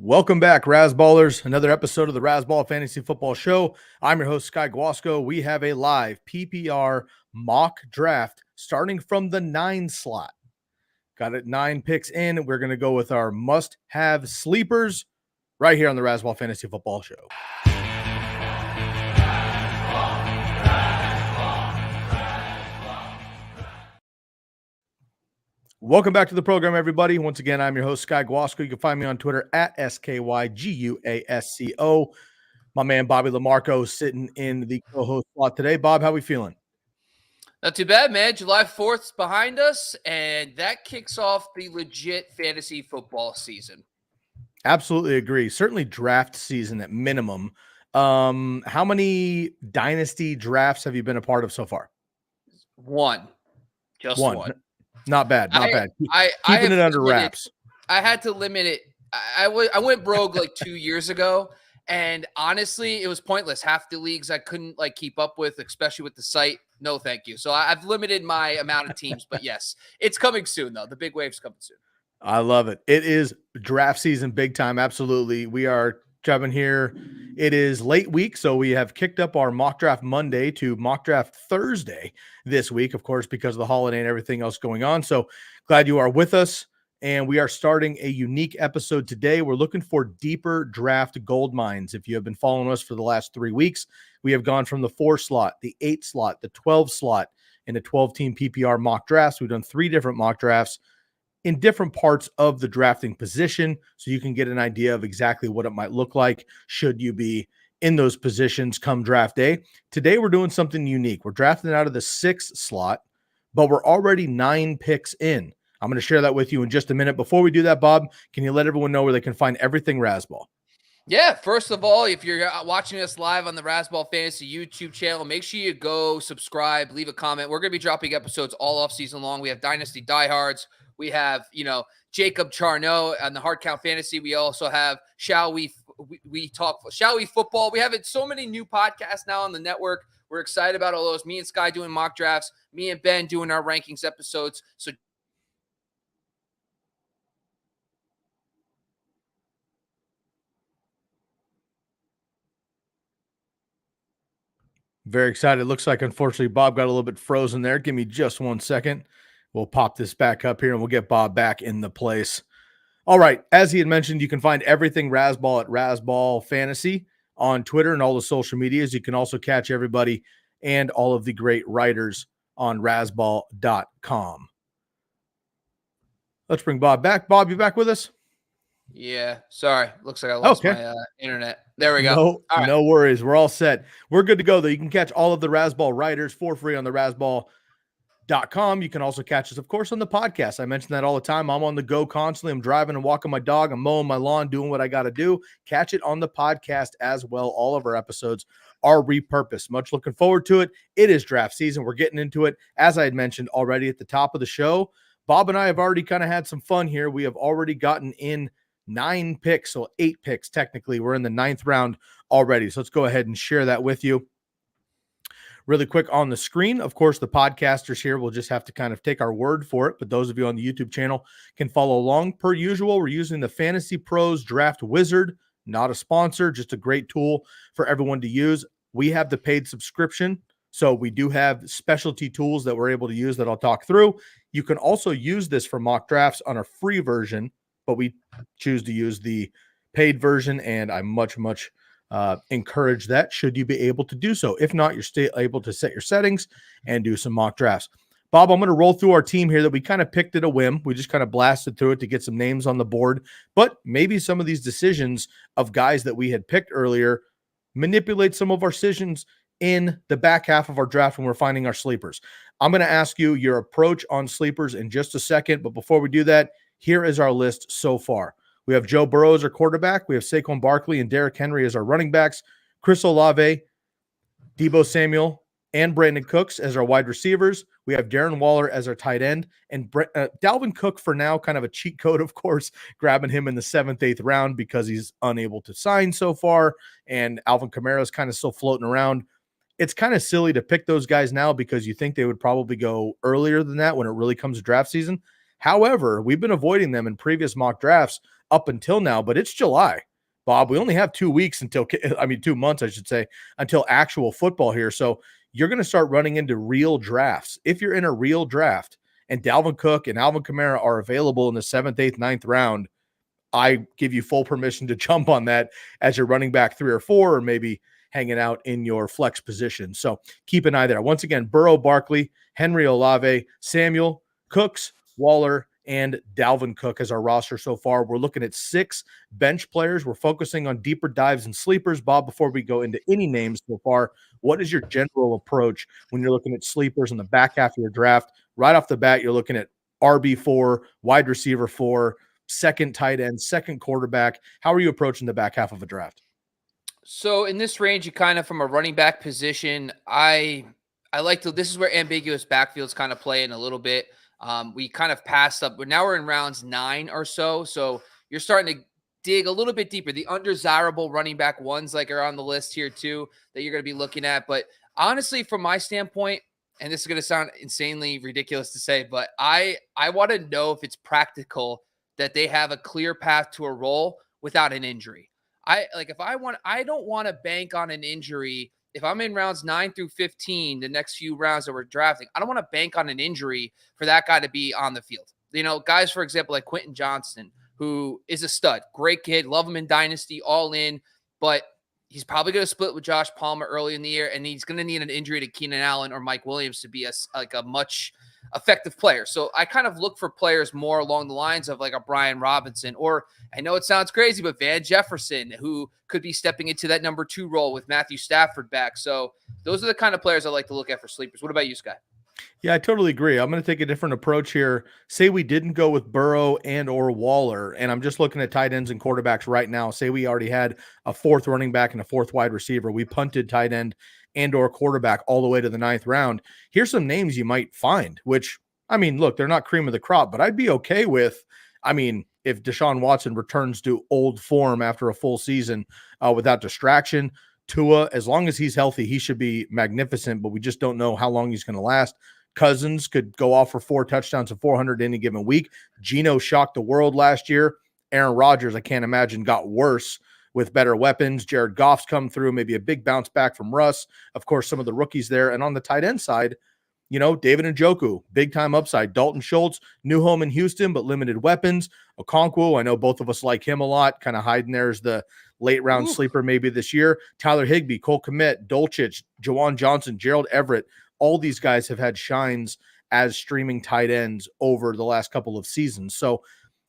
Welcome back, Razballers. Another episode of the Razball Fantasy Football Show. I'm your host, Sky Guasco. We have a live PPR mock draft starting from the 9 slot. Got it 9 picks in. We're going to go with our must-have sleepers right here on the Razball Fantasy Football Show. Welcome back to the program, everybody. Once again, I'm your host, Sky Guasco. You can find me on Twitter at SKYGUASCO. My man, Bobby Lamarco, sitting in the co-host slot today. Bob, how we feeling? Not too bad, man. July 4th is behind us, and that kicks off the legit fantasy football season. Absolutely agree. Certainly draft season at minimum. How many dynasty drafts have you been a part of so far? One. Just one. Not bad. Not bad. Keeping it under wraps. I had to limit it. I went broke like 2 years ago, and honestly, it was pointless. Half the leagues I couldn't keep up with, especially with the site. No, thank you. So I've limited my amount of teams, but yes, it's coming soon though. The big wave's coming soon. I love it. It is draft season big time. Absolutely. We are jumping here. It is late week, so we have kicked up our mock draft Monday to mock draft Thursday this week, of course, because of the holiday and everything else going on. So glad you are with us. And we are starting a unique episode today. We're looking for deeper draft gold mines. If you have been following us for the last 3 weeks, we have gone from the 4 slot, the 8 slot, the 12 slot, and a 12-team PPR mock drafts. We've done 3 different mock drafts in different parts of the drafting position, so you can get an idea of exactly what it might look like should you be in those positions come draft day. Today, we're doing something unique. We're drafting out of the 6 slot, but we're already 9 picks in. I'm going to share that with you in just a minute. Before we do that, Bob, can you let everyone know where they can find everything Razball? Yeah, first of all, if you're watching us live on the Razball Fantasy YouTube channel, make sure you go subscribe, leave a comment. We're going to be dropping episodes all off season long. We have Dynasty Diehards. We have, Jacob Charnot on the Hard Count Fantasy. We also have Shall We Football. We have so many new podcasts now on the network. We're excited about all those. Me and Sky doing mock drafts. Me and Ben doing our rankings episodes. So very excited. Looks like, unfortunately, Bob got a little bit frozen there. Give me just 1 second. We'll pop this back up here, and we'll get Bob back in the place. All right. As he had mentioned, you can find everything Razball at Razball Fantasy on Twitter and all the social medias. You can also catch everybody and all of the great writers on Razball.com. Let's bring Bob back. Bob, you back with us? Yeah. Sorry. Looks like I lost my internet. There we go. No worries. We're all set. We're good to go, though. You can catch all of the Razball writers for free on the Razball.com. You can also catch us, of course, on the podcast. I mention that all the time. I'm on the go constantly. I'm driving and walking my dog. I'm mowing my lawn, doing what I got to do. Catch it on the podcast as well. All of our episodes are repurposed. Much looking forward to it. It is draft season. We're getting into it. As I had mentioned already at the top of the show, Bob and I have already kind of had some fun here. We have already gotten in 9 picks, so 8 picks technically. We're in the 9th round already. So let's go ahead and share that with you. Really quick on the screen, of course, the podcasters here will just have to kind of take our word for it, but those of you on the YouTube channel can follow along. Per usual, we're using the Fantasy Pros Draft Wizard, not a sponsor, just a great tool for everyone to use. We have the paid subscription, so we do have specialty tools that we're able to use that I'll talk through. You can also use this for mock drafts on a free version, but we choose to use the paid version, and I much encourage that should you be able to do so. If not, you're still able to set your settings and do some mock drafts. Bob, I'm going to roll through our team here that we kind of picked at a whim. We just kind of blasted through it to get some names on the board, but maybe some of these decisions of guys that we had picked earlier manipulate some of our decisions in the back half of our draft when we're finding our sleepers. I'm going to ask you your approach on sleepers in just a second, but before we do that, here is our list so far. We have Joe Burrow as our quarterback. We have Saquon Barkley and Derrick Henry as our running backs. Chris Olave, Deebo Samuel, and Brandon Cooks as our wide receivers. We have Darren Waller as our tight end. And Dalvin Cook for now, kind of a cheat code, of course, grabbing him in the 7th, 8th round because he's unable to sign so far. And Alvin Kamara is kind of still floating around. It's kind of silly to pick those guys now because you think they would probably go earlier than that when it really comes to draft season. However, we've been avoiding them in previous mock drafts up until now, but it's July. Bob, we only have 2 weeks until, 2 months, I should say, until actual football here. So you're going to start running into real drafts. If you're in a real draft and Dalvin Cook and Alvin Kamara are available in the 7th, 8th, 9th round, I give you full permission to jump on that as your running back 3 or 4, or maybe hanging out in your flex position. So keep an eye there. Once again, Burrow, Barkley, Henry, Olave, Samuel, Cooks, Waller, and Dalvin Cook as our roster so far. We're looking at 6 bench players. We're focusing on deeper dives and sleepers. Bob, before we go into any names so far, what is your general approach when you're looking at sleepers in the back half of your draft? Right off the bat, you're looking at RB4, wide receiver 4, second tight end, second quarterback. How are you approaching the back half of a draft? So in this range, you kind of from a running back position, I like to. This is where ambiguous backfields kind of play in a little bit. We kind of passed up, but now we're in rounds 9 or so. So you're starting to dig a little bit deeper. The undesirable running back ones like are on the list here too that you're going to be looking at. But honestly, from my standpoint, and this is going to sound insanely ridiculous to say, but I want to know if it's practical that they have a clear path to a role without an injury. I don't want to bank on an injury. If I'm in rounds 9 through 15, the next few rounds that we're drafting, I don't want to bank on an injury for that guy to be on the field. You know, guys, for example, like Quentin Johnston, who is a stud, great kid, love him in Dynasty, all in, but he's probably going to split with Josh Palmer early in the year, and he's going to need an injury to Keenan Allen or Mike Williams to be a much effective player. So I kind of look for players more along the lines of like a Brian Robinson, or I know it sounds crazy, but Van Jefferson, who could be stepping into that number 2 role with Matthew Stafford back. So those are the kind of players I like to look at for sleepers. What about you, Sky? Yeah, I totally agree. I'm going to take a different approach here. Say we didn't go with Burrow and or Waller, and I'm just looking at tight ends and quarterbacks right now. Say we already had a 4th running back and a 4th wide receiver. We punted tight end and or quarterback all the way to the 9th round. Here's some names you might find, which, I mean, look, they're not cream of the crop, but I'd be okay with, I mean, if Deshaun Watson returns to old form after a full season without distraction. Tua, as long as he's healthy, he should be magnificent, but we just don't know how long he's going to last. Cousins could go off for 4 touchdowns and 400 any given week. Geno shocked the world last year. Aaron Rodgers, I can't imagine, got worse with better weapons. Jared Goff's come through, maybe a big bounce back from Russ. Of course, some of the rookies there. And on the tight end side, you know, David Njoku, big time upside. Dalton Schultz, new home in Houston, but limited weapons. Okonkwo, I know both of us like him a lot, kind of hiding there as the late round sleeper maybe this year. Tyler Higbee, Cole Kmet, Dulcich, Jawan Johnson, Gerald Everett. All these guys have had shines as streaming tight ends over the last couple of seasons. So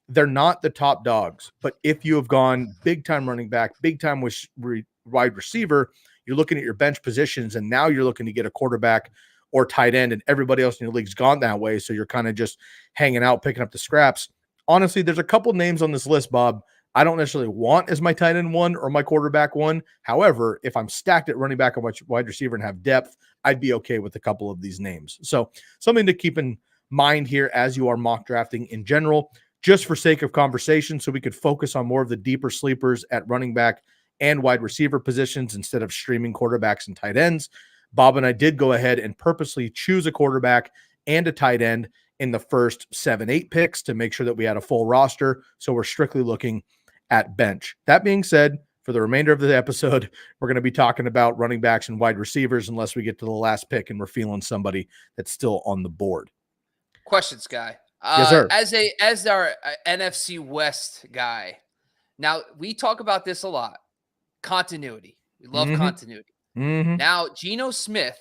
they're not the top dogs. But if you have gone big time running back, big time wide receiver, you're looking at your bench positions, and now you're looking to get a quarterback or tight end, and everybody else in your league's gone that way. So you're kind of just hanging out, picking up the scraps. Honestly, there's a couple names on this list, Bob, I don't necessarily want as my tight end 1 or my quarterback 1. However, if I'm stacked at running back and wide receiver and have depth, I'd be okay with a couple of these names. So something to keep in mind here as you are mock drafting in general, just for sake of conversation, so we could focus on more of the deeper sleepers at running back and wide receiver positions instead of streaming quarterbacks and tight ends. Bob and I did go ahead and purposely choose a quarterback and a tight end in the first 7-8 picks to make sure that we had a full roster. So we're strictly looking at bench. That being said, for the remainder of the episode, we're going to be talking about running backs and wide receivers unless we get to the last pick and we're feeling somebody that's still on the board. Questions, Guy. Yes, sir. As our NFC West guy, now we talk about this a lot. Continuity. We love continuity. Now, Geno Smith,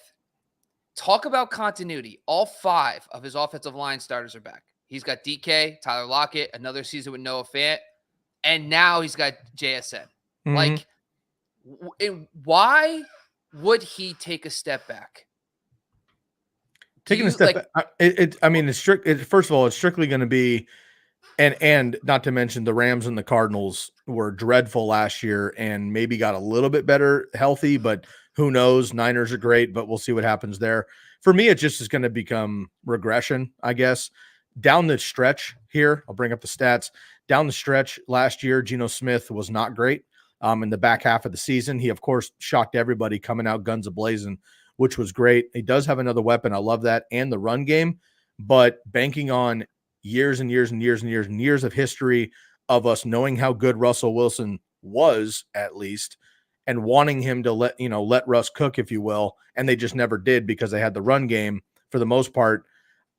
talk about continuity. All 5 of his offensive line starters are back. He's got DK, Tyler Lockett, another season with Noah Fant, and now he's got JSN. Like, why would he take a step back? Taking a step back, it's strict. First of all, it's strictly going to be, and not to mention the Rams and the Cardinals were dreadful last year and maybe got a little bit better healthy, but who knows? Niners are great, but we'll see what happens there. For me, it just is going to become regression, I guess. Down the stretch here, I'll bring up the stats. Down the stretch last year, Geno Smith was not great. In the back half of the season, he, of course, shocked everybody coming out guns a-blazing, which was great. He does have another weapon. I love that. And the run game, but banking on years and years and years and years and years of history of us knowing how good Russell Wilson was, at least, and wanting him to let Russ cook, if you will, and they just never did because they had the run game for the most part.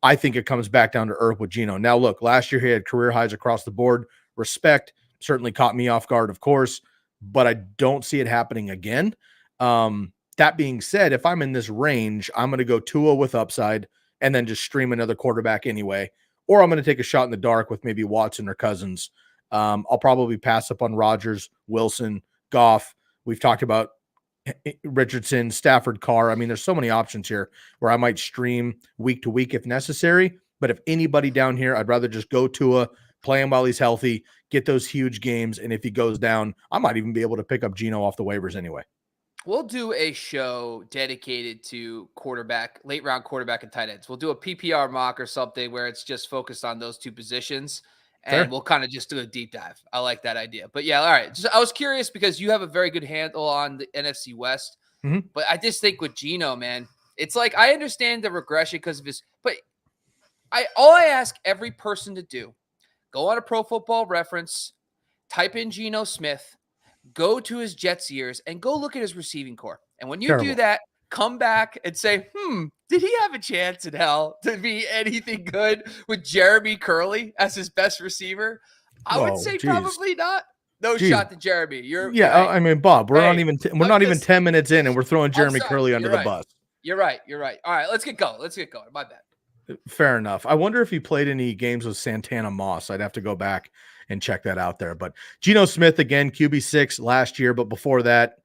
I think it comes back down to earth with Geno. Now, look, last year he had career highs across the board. Respect certainly caught me off guard, of course, but I don't see it happening again. That being said, if I'm in this range, I'm going to go Tua with upside and then just stream another quarterback anyway, or I'm going to take a shot in the dark with maybe Watson or Cousins. I'll probably pass up on Rodgers, Wilson, Goff. We've talked about Richardson, Stafford, Carr. I mean, there's so many options here where I might stream week to week if necessary. But if anybody down here, I'd rather just go Tua, play him while he's healthy, get those huge games. And if he goes down, I might even be able to pick up Geno off the waivers anyway. We'll do a show dedicated to late round quarterback and tight ends. We'll do a PPR mock or something where it's just focused on those two positions. And we'll kind of just do a deep dive. I like that idea. But yeah, all right. I was curious because you have a very good handle on the NFC West. Mm-hmm. But I just think with Geno, man, it's like I understand the regression because of his. But all I ask every person to do, go on a Pro Football Reference, type in Geno Smith, go to his Jets years, and go look at his receiving core. And when you do that, come back and say, did he have a chance in hell to be anything good with Jeremy Curley as his best receiver? I would say probably not. No shot to Jeremy. I mean, Bob, we're not even 10 minutes in and we're throwing Jeremy Curley under the bus. You're right. All right, let's get going. My bad. Fair enough. I wonder if he played any games with Santana Moss. I'd have to go back and check that out there. But Geno Smith, again, QB6 last year, but before that,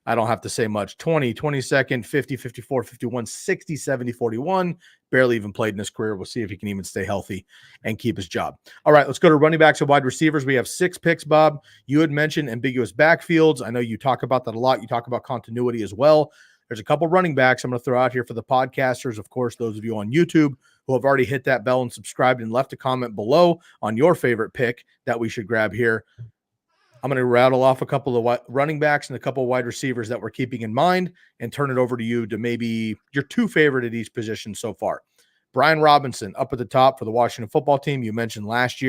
I don't have to say much. 20, 22nd, 50, 54, 51, 60, 70, 41. Barely even played in his career. We'll see if he can even stay healthy and keep his job. All right, let's go to running backs and wide receivers. We have 6 picks, Bob. You had mentioned ambiguous backfields. I know you talk about that a lot. You talk about continuity as well. There's a couple running backs I'm going to throw out here for the podcasters. Of course, those of you on YouTube who have already hit that bell and subscribed and left a comment below on your favorite pick that we should grab here. I'm going to rattle off a couple of running backs and a couple of wide receivers that we're keeping in mind and turn it over to you to maybe your 2 favorite at each position so far. Brian Robinson up at the top for the Washington football team. You mentioned last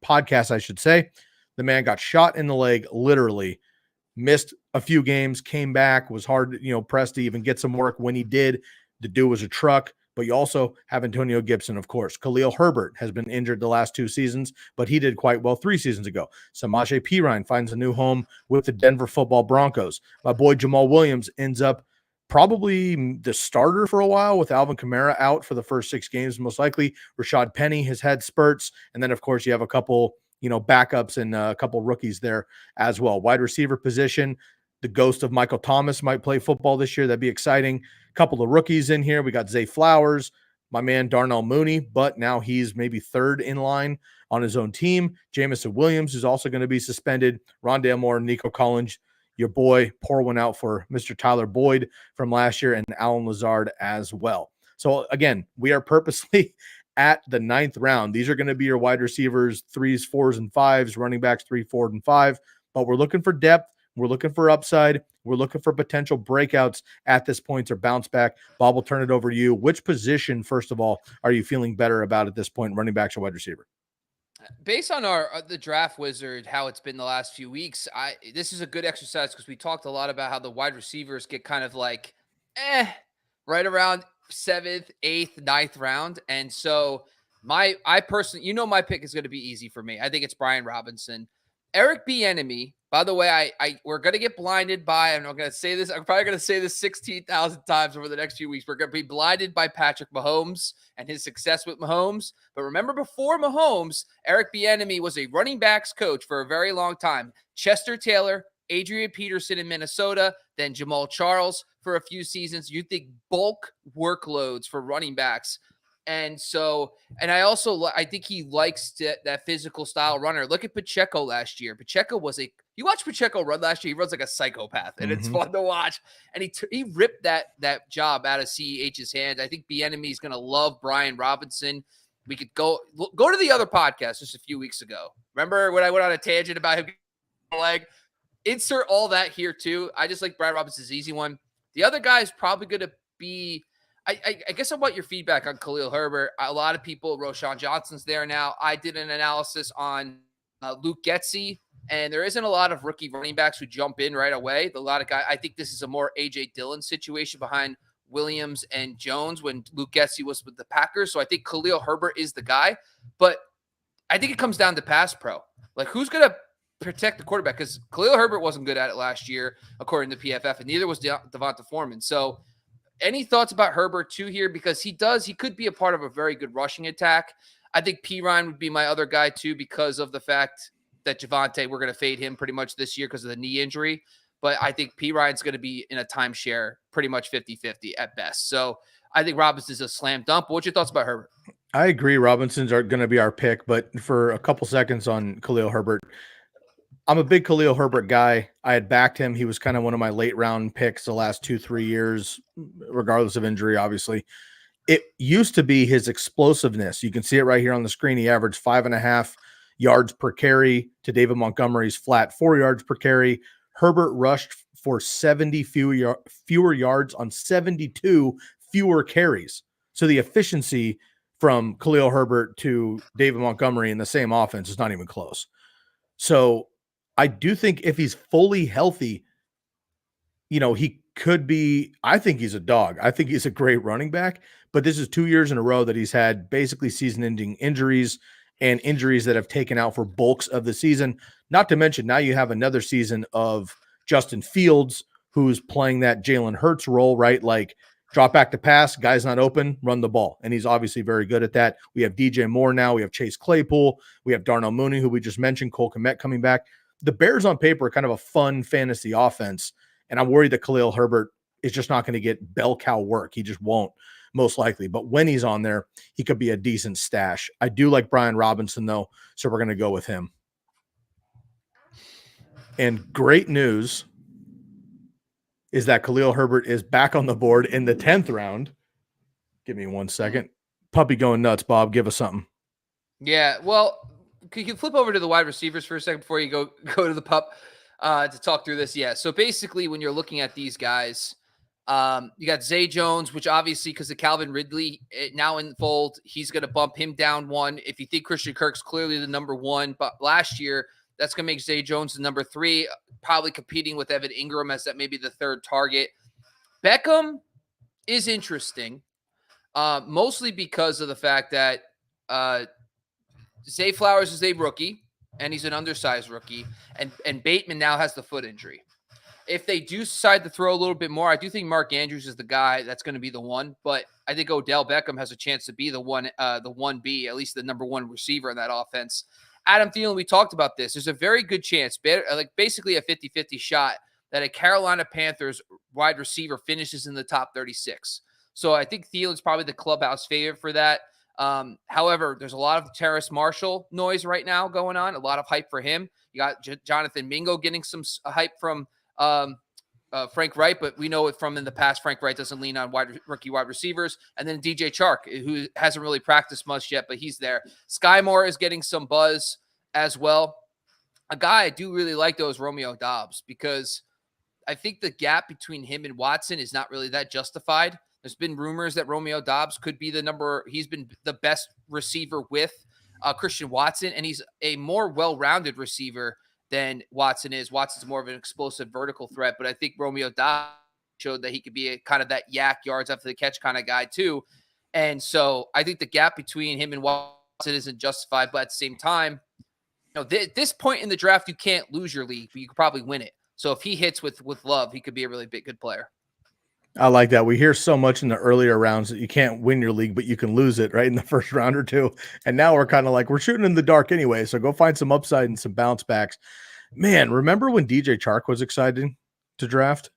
podcast, I should say. The man got shot in the leg, literally missed a few games, came back, was hard, pressed to even get some work. When he did, the dude was a truck. But you also have Antonio Gibson, of course. Khalil Herbert has been injured the last 2 seasons, but he did quite well 3 seasons ago. Samaje Perine finds a new home with the Denver Football Broncos. My boy Jamal Williams ends up probably the starter for a while with Alvin Kamara out for the first 6 games, most likely. Rashad Penny has had spurts. And then, of course, you have a couple, backups and a couple rookies there as well. Wide receiver position, the ghost of Michael Thomas might play football this year. That'd be exciting. Couple of rookies in here. We got Zay Flowers, my man Darnell Mooney, but now he's maybe 3rd in line on his own team. Jamison Williams is also going to be suspended. Rondale Moore, Nico Collins, your boy, pour one out for Mr. Tyler Boyd from last year, and Alan Lazard as well. So again, we are purposely at the 9th round. These are going to be your wide receivers, 3s, 4s, and 5s, running backs 3, 4, and 5. But we're looking for depth. We're looking for upside. We're looking for potential breakouts at this point or bounce back. Bob, will turn it over to you. Which position, first of all, are you feeling better about at this point, running backs or wide receiver? Based on the draft wizard, how it's been the last few weeks, this is a good exercise because we talked a lot about how the wide receivers get kind of like, right around 7th, 8th, 9th round. And so I personally, my pick is going to be easy for me. I think it's Brian Robinson. Eric Bieniemy, by the way, we're going to get blinded by, and I'm going to say this, I'm probably going to say this 16,000 times over the next few weeks. We're going to be blinded by Patrick Mahomes and his success with Mahomes. But remember, before Mahomes, Eric Bieniemy was a running backs coach for a very long time. Chester Taylor, Adrian Peterson in Minnesota, then Jamal Charles for a few seasons. You think bulk workloads for running backs. And so, and I think he likes that physical style runner. Look at Pacheco last year. Pacheco you watch Pacheco run last year, he runs like a psychopath, and it's fun to watch. And he ripped that job out of CEH's hand. I think Bieniemy is going to love Brian Robinson. We could go to the other podcast just a few weeks ago. Remember when I went on a tangent about him getting a leg? Insert all that here too. I just like Brian Robinson's easy one. The other guy is probably going to be, I guess I want your feedback on Khalil Herbert. A lot of people, Roshan Johnson's there now. I did an analysis on Luke Getsy, and there isn't a lot of rookie running backs who jump in right away. A lot of guys, I think this is a more A.J. Dillon situation behind Williams and Jones when Luke Getsy was with the Packers. So I think Khalil Herbert is the guy, but I think it comes down to pass pro. Like, who's going to protect the quarterback? Because Khalil Herbert wasn't good at it last year, according to PFF, and neither was Devonta Foreman. So any thoughts about Herbert too here? Because he could be a part of a very good rushing attack. I think Pirine would be my other guy too, because of the fact that Javonte, we're going to fade him pretty much this year because of the knee injury. But I think Pirine's going to be in a timeshare pretty much 50-50 at best. So I think Robinson's a slam dunk. But what's your thoughts about Herbert? I agree. Robinson's are going to be our pick, but for a couple seconds on Khalil Herbert, I'm a big Khalil Herbert guy. I had backed him. He was kind of one of my late round picks the last 2-3 years, regardless of injury, obviously. It used to be his explosiveness. You can see it right here on the screen. He averaged 5.5 yards per carry to David Montgomery's flat 4 yards per carry. Herbert rushed for 70 fewer yards on 72 fewer carries. So the efficiency from Khalil Herbert to David Montgomery in the same offense is not even close. So I do think if he's fully healthy, he could be, I think he's a dog. I think he's a great running back, but this is 2 years in a row that he's had basically season-ending injuries and injuries that have taken out for bulks of the season. Not to mention, now you have another season of Justin Fields, who's playing that Jalen Hurts role, right? Like, drop back to pass, guy's not open, run the ball. And he's obviously very good at that. We have DJ Moore now. We have Chase Claypool. We have Darnell Mooney, who we just mentioned, Cole Kmet coming back. The Bears on paper are kind of a fun fantasy offense. And I'm worried that Khalil Herbert is just not going to get bell cow work. He just won't, most likely. But when he's on there, he could be a decent stash. I do like Brian Robinson, though, so we're going to go with him. And great news is that Khalil Herbert is back on the board in the 10th round. Give me 1 second. Puppy going nuts, Bob. Give us something. Yeah, well, could you flip over to the wide receivers for a second before you go to the pup to talk through this? Yeah, so basically when you're looking at these guys, you got Zay Jones, which obviously because of Calvin Ridley now in the fold, he's going to bump him down one. If you think Christian Kirk's clearly the number one, but last year, that's going to make Zay Jones the number 3, probably competing with Evan Ingram as that maybe the third target. Beckham is interesting, mostly because of the fact that Zay Flowers is a rookie, and he's an undersized rookie, and Bateman now has the foot injury. If they do decide to throw a little bit more, I do think Mark Andrews is the guy that's going to be the one, but I think Odell Beckham has a chance to be the 1B, at least the number 1 receiver in that offense. Adam Thielen, we talked about this. There's a very good chance, like basically a 50-50 shot, that a Carolina Panthers wide receiver finishes in the top 36. So I think Thielen's probably the clubhouse favorite for that. However, there's a lot of Terrace Marshall noise right now going on, a lot of hype for him. You got Jonathan Mingo getting some hype from Frank Wright, but we know it from in the past, Frank Wright doesn't lean on rookie wide receivers. And then DJ Chark, who hasn't really practiced much yet, but he's there. Sky Moore is getting some buzz as well. A guy I do really like, though, is Romeo Doubs, because I think the gap between him and Watson is not really that justified. There's been rumors that Romeo Doubs could be he's been the best receiver with Christian Watson, and he's a more well-rounded receiver than Watson is. Watson's more of an explosive vertical threat, but I think Romeo Doubs showed that he could be kind of that yak yards after the catch kind of guy too. And so I think the gap between him and Watson isn't justified, but at the same time, at this point in the draft, you can't lose your league, but you could probably win it. So if he hits with love, he could be a really good player. I like that. We hear so much in the earlier rounds that you can't win your league, but you can lose it right in the first round or two. And now we're kind of like, we're shooting in the dark anyway. So go find some upside and some bounce backs. Man, remember when DJ Chark was excited to draft?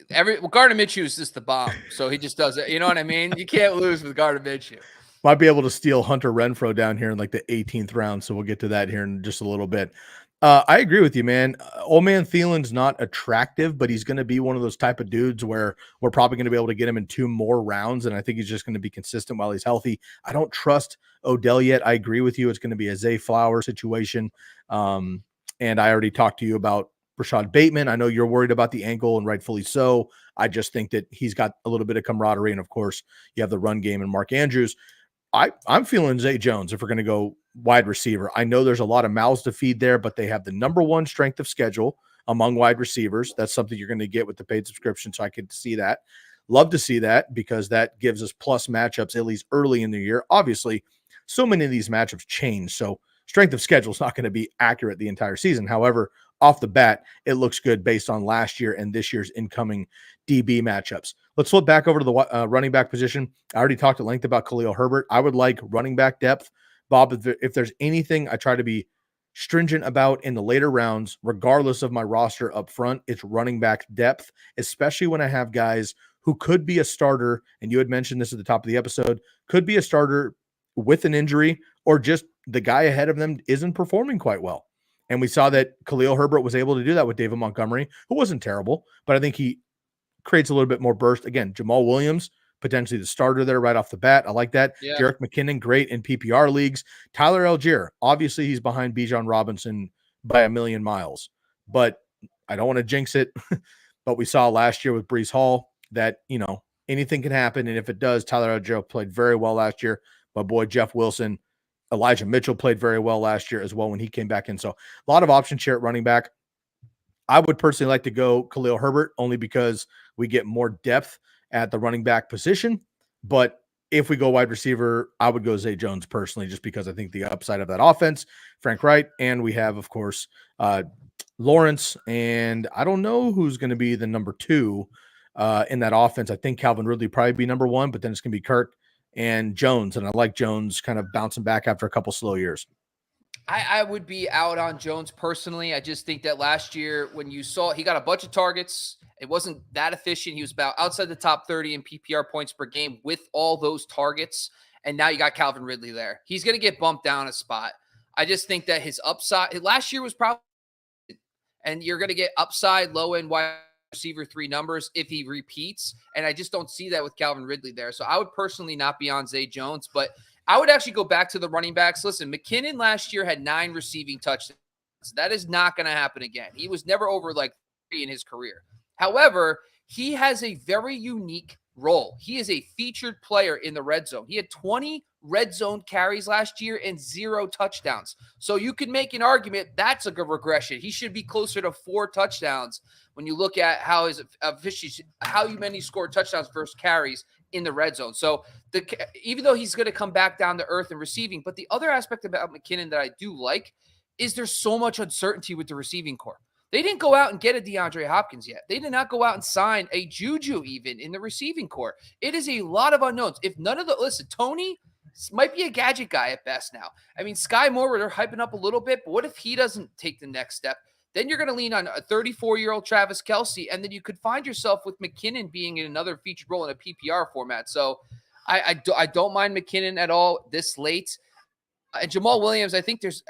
Gardner Minshew is just the bomb. So he just does it. You know what I mean? You can't lose with Gardner Minshew. Might be able to steal Hunter Renfrow down here in like the 18th round. So we'll get to that here in just a little bit. I agree with you, man. Old man Thielen's not attractive, but he's going to be one of those type of dudes where we're probably going to be able to get him in 2 more rounds. And I think he's just going to be consistent while he's healthy. I don't trust Odell yet. I agree with you. It's going to be a Zay Flowers situation. And I already talked to you about Rashad Bateman. I know you're worried about the ankle, and rightfully so. I just think that he's got a little bit of camaraderie. And of course, you have the run game and Mark Andrews. I'm feeling Zay Jones if we're going to go wide receiver. I know there's a lot of mouths to feed there, but they have the number one strength of schedule among wide receivers. That's something you're going to get with the paid subscription. So I could see that. Love to see that because that gives us plus matchups at least early in the year. Obviously, so many of these matchups change. So strength of schedule is not going to be accurate the entire season. However, off the bat, it looks good based on last year and this year's incoming DB matchups. Let's flip back over to the running back position. I already talked at length about Khalil Herbert. I would like running back depth. Bob, if there's anything I try to be stringent about in the later rounds, regardless of my roster up front, it's running back depth, especially when I have guys who could be a starter. And you had mentioned this at the top of the episode, could be a starter with an injury or just the guy ahead of them isn't performing quite well. And we saw that Khalil Herbert was able to do that with David Montgomery, who wasn't terrible, but I think he creates a little bit more burst. Again, Jamal Williams, potentially the starter there right off the bat. I like that. Yeah. Jerick McKinnon, great in PPR leagues. Tyler Algier, obviously he's behind Bijan Robinson by a million miles, but I don't want to jinx it. But we saw last year with Breece Hall that, anything can happen. And if it does, Tyler Algier played very well last year. My boy, Jeff Wilson, Elijah Mitchell played very well last year as well when he came back in. So a lot of options here at running back. I would personally like to go Khalil Herbert only because we get more depth at the running back position. But if we go wide receiver, I would go Zay Jones personally, just because I think the upside of that offense, Frank Wright, and we have, of course, Lawrence. And I don't know who's going to be the number 2 in that offense. I think Calvin Ridley probably be number 1, but then it's going to be Kirk and Jones. And I like Jones kind of bouncing back after a couple slow years. I would be out on Jones personally. I just think that last year when you saw he got a bunch of targets, it wasn't that efficient. He was about outside the top 30 in PPR points per game with all those targets. And now you got Calvin Ridley there. He's going to get bumped down a spot. I just think that his upside last year was probably, and you're going to get upside low end wide receiver 3 numbers if he repeats. And I just don't see that with Calvin Ridley there. So I would personally not be on Zay Jones, but I would actually go back to the running backs. Listen, McKinnon last year had 9 receiving touchdowns. That is not going to happen again. He was never over like 3 in his career. However, he has a very unique role. He is a featured player in the red zone. He had 20 red zone carries last year and 0 touchdowns. So you could make an argument that's a good regression. He should be closer to 4 touchdowns when you look at how his efficiency, how many scored touchdowns versus carries in the red zone. So even though he's going to come back down to earth and receiving, but the other aspect about McKinnon that I do like is there's so much uncertainty with the receiving corps. They didn't go out and get a DeAndre Hopkins yet. They did not go out and sign a Juju even in the receiving corps. It is a lot of unknowns. If none of the, listen, Tony might be a gadget guy at best now. I mean, Sky Moore, they're hyping up a little bit, but what if he doesn't take the next step? Then you're going to lean on a 34-year-old Travis Kelce, and then you could find yourself with McKinnon being in another featured role in a PPR format. So I don't mind McKinnon at all this late. And Jamal Williams, I think is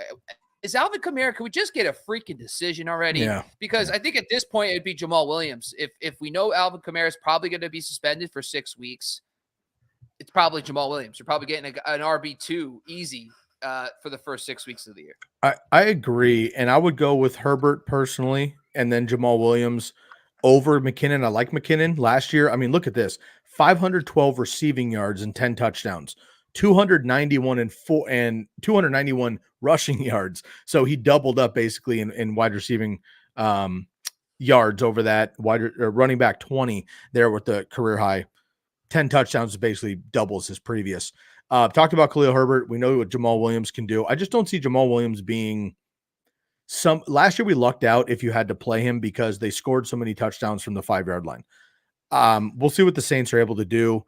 Alvin Kamara, can we just get a freaking decision already? Yeah. Because I think at this point it'd be Jamal Williams. If we know Alvin Kamara is probably going to be suspended for 6 weeks, it's probably Jamal Williams. You're probably getting an RB2 easy for the first 6 weeks of the year. I agree. And I would go with Herbert personally and then Jamal Williams over McKinnon. I like McKinnon last year. I mean, look at this, 512 receiving yards and 10 touchdowns, 291 and 291 rushing yards. So he doubled up basically in wide receiving yards over that running back 20 there with the career high. 10 touchdowns basically doubles his previous. Talked about Khalil Herbert. We know what Jamal Williams can do. I just don't see Jamal Williams being last year we lucked out if you had to play him because they scored so many touchdowns from the 5-yard line. We'll see what the Saints are able to do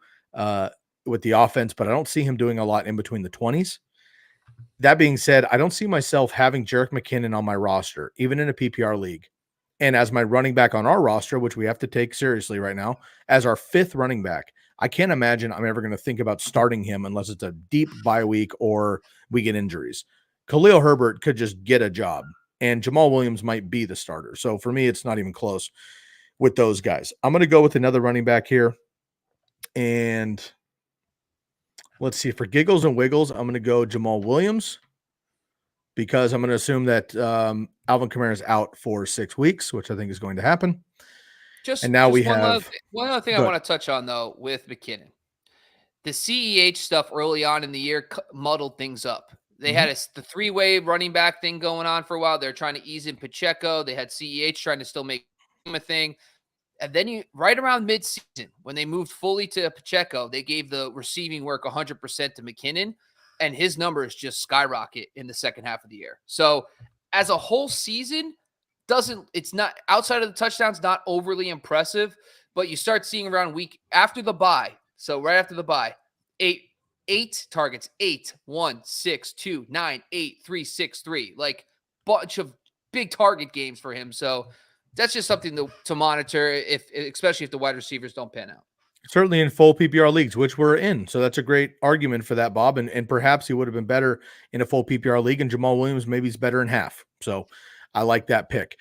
with the offense, but I don't see him doing a lot in between the 20s. That being said, I don't see myself having Jerick McKinnon on my roster, even in a PPR league. And as my running back on our roster, which we have to take seriously right now, as our 5th running back, I can't imagine I'm ever going to think about starting him unless it's a deep bye week or we get injuries. Khalil Herbert could just get a job, and Jamal Williams might be the starter. So for me, it's not even close with those guys. I'm going to go with another running back here. And let's see, for giggles and wiggles, I'm going to go Jamal Williams because I'm going to assume that Alvin Kamara is out for 6 weeks, which I think is going to happen. Just now we one have other thing I good. want to touch on though with McKinnon. The CEH stuff early on in the year muddled things up. They had the three-way running back thing going on for a while. They're trying to ease in Pacheco. They had CEH trying to still make him a thing. And then right around mid-season, when they moved fully to Pacheco, they gave the receiving work 100% to McKinnon, and his numbers just skyrocket in the second half of the year. So as a whole season, it's not outside of the touchdowns, not overly impressive, but you start seeing around week after the bye. So right after the bye, eight targets, 8, 1, 6, 2, 9, 8, 3, 6, 3, like bunch of big target games for him. So that's just something to monitor, especially if the wide receivers don't pan out. Certainly in full PPR leagues, which we're in. So that's a great argument for that, Bob. And perhaps he would have been better in a full PPR league, and Jamal Williams maybe he's better in half. So I like that pick.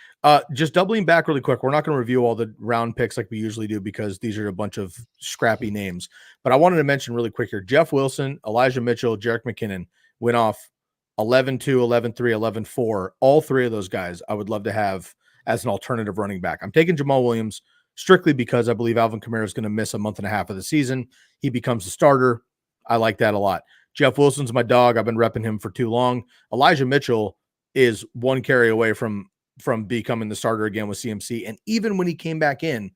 Just doubling back really quick. We're not going to review all the round picks like we usually do because these are a bunch of scrappy names. But I wanted to mention really quick here, Jeff Wilson, Elijah Mitchell, Jerick McKinnon went off 11-2, 11-3, 11-4. All three of those guys I would love to have as an alternative running back. I'm taking Jamal Williams strictly because I believe Alvin Kamara is going to miss a month and a half of the season. He becomes a starter. I like that a lot. Jeff Wilson's my dog. I've been repping him for too long. Elijah Mitchell is one carry away from becoming the starter again with CMC. And even when he came back in,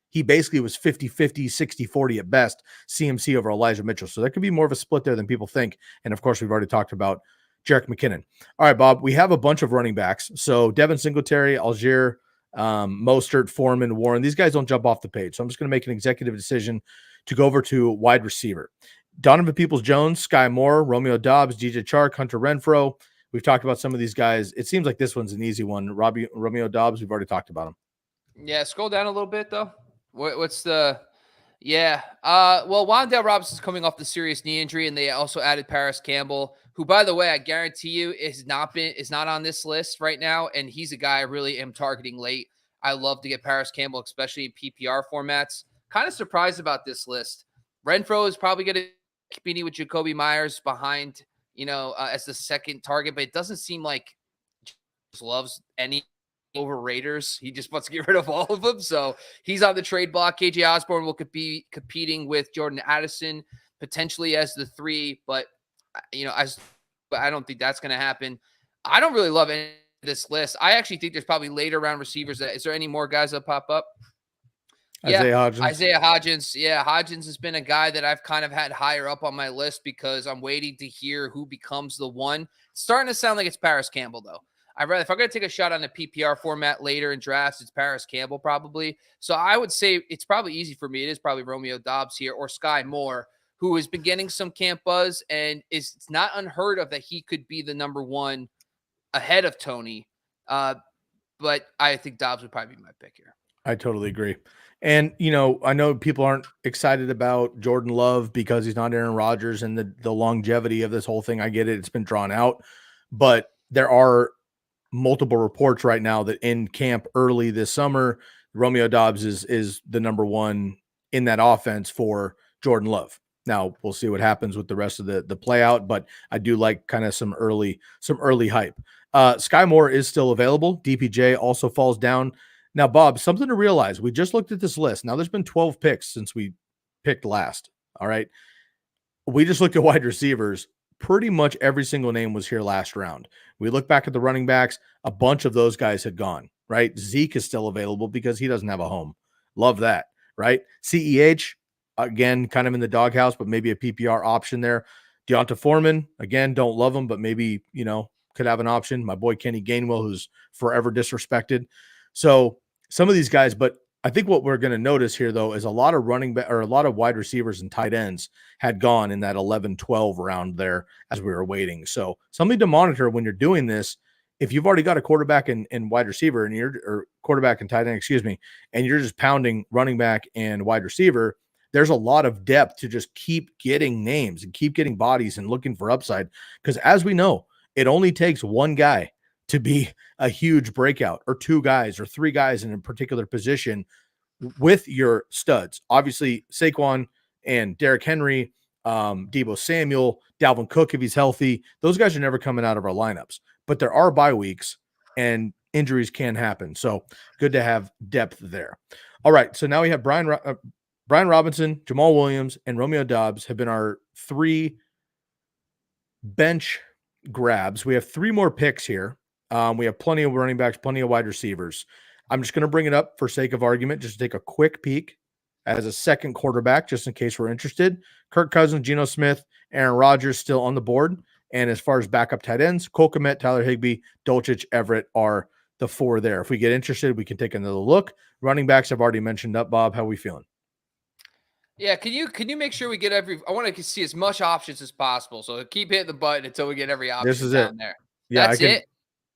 he basically was 50-50, 60-40 at best, CMC over Elijah Mitchell. So there could be more of a split there than people think. And of course, we've already talked about Jerick McKinnon. All right, Bob, we have a bunch of running backs. So Devin Singletary, Algier, Mostert, Foreman, Warren, these guys don't jump off the page. So I'm just going to make an executive decision to go over to wide receiver. Donovan Peoples-Jones, Sky Moore, Romeo Doubs, DJ Chark, Hunter Renfrow. We've talked about some of these guys. It seems like this one's an easy one. Romeo Doubs, we've already talked about him. Yeah, scroll down a little bit though. What's the Yeah. Well, Wan'Dale Robinson's coming off the serious knee injury, and they also added Paris Campbell, who, by the way, I guarantee you is not on this list right now. And he's a guy I really am targeting late. I love to get Paris Campbell, especially in PPR formats. Kind of surprised about this list. Renfrow is probably going to be competing with Jacoby Myers behind, as the second target, but it doesn't seem like he loves any over Raiders. He just wants to get rid of all of them. So he's on the trade block. KJ Osborne will be competing with Jordan Addison potentially as the 3, but I don't think that's going to happen. I don't really love any of this list. I actually think there's probably later round receivers. Is there any more guys that pop up? Isaiah Hodgins. Yeah, Hodgins has been a guy that I've kind of had higher up on my list because I'm waiting to hear who becomes the one. It's starting to sound like it's Paris Campbell, though. If I'm going to take a shot on the PPR format later in drafts, it's Paris Campbell probably. So I would say it's probably easy for me. It is probably Romeo Doubs here or Sky Moore, who has been getting some camp buzz, and it's not unheard of that he could be the number 1 ahead of Tony. But I think Doubs would probably be my pick here. I totally agree. And, I know people aren't excited about Jordan Love because he's not Aaron Rodgers and the longevity of this whole thing. I get it. It's been drawn out. But there are multiple reports right now that in camp early this summer, Romeo Doubs is the number 1 in that offense for Jordan Love. Now we'll see what happens with the rest of the play out, but I do like kind of some early hype. Sky Moore is still available. DPJ also falls down. Now, Bob, something to realize. We just looked at this list. Now there's been 12 picks since we picked last. All right. We just looked at wide receivers. Pretty much every single name was here last round. We look back at the running backs, a bunch of those guys had gone, right? Zeke is still available because he doesn't have a home. Love that, right? CEH, again, kind of in the doghouse, but maybe a PPR option there. Deonta Foreman, again, don't love him, but maybe, could have an option. My boy Kenny Gainwell, who's forever disrespected. So some of these guys, but I think what we're going to notice here, though, is a lot of running back or a lot of wide receivers and tight ends had gone in that 11-12 round there as we were waiting. So something to monitor when you're doing this. If you've already got a quarterback and wide receiver or quarterback and tight end, and you're just pounding running back and wide receiver, there's a lot of depth to just keep getting names and keep getting bodies and looking for upside. Because as we know, it only takes one guy to be a huge breakout, or 2 guys or 3 guys in a particular position with your studs. Obviously, Saquon and Derrick Henry, Deebo Samuel, Dalvin Cook, if he's healthy, those guys are never coming out of our lineups. But there are bye weeks, and injuries can happen. So good to have depth there. All right. So now we have Brian Robinson, Jamal Williams, and Romeo Doubs have been our 3 bench grabs. We have 3 more picks here. We have plenty of running backs, plenty of wide receivers. I'm just going to bring it up for sake of argument, just to take a quick peek as a second quarterback, just in case we're interested. Kirk Cousins, Geno Smith, Aaron Rodgers still on the board. And as far as backup tight ends, Cole Kmet, Tyler Higbee, Dolchich, Everett are the 4 there. If we get interested, we can take another look. Running backs I've already mentioned up. Bob, how are we feeling? Yeah, can you make sure we get I want to see as much options as possible. So keep hitting the button until we get every option This is down it. there. Yeah, That's it.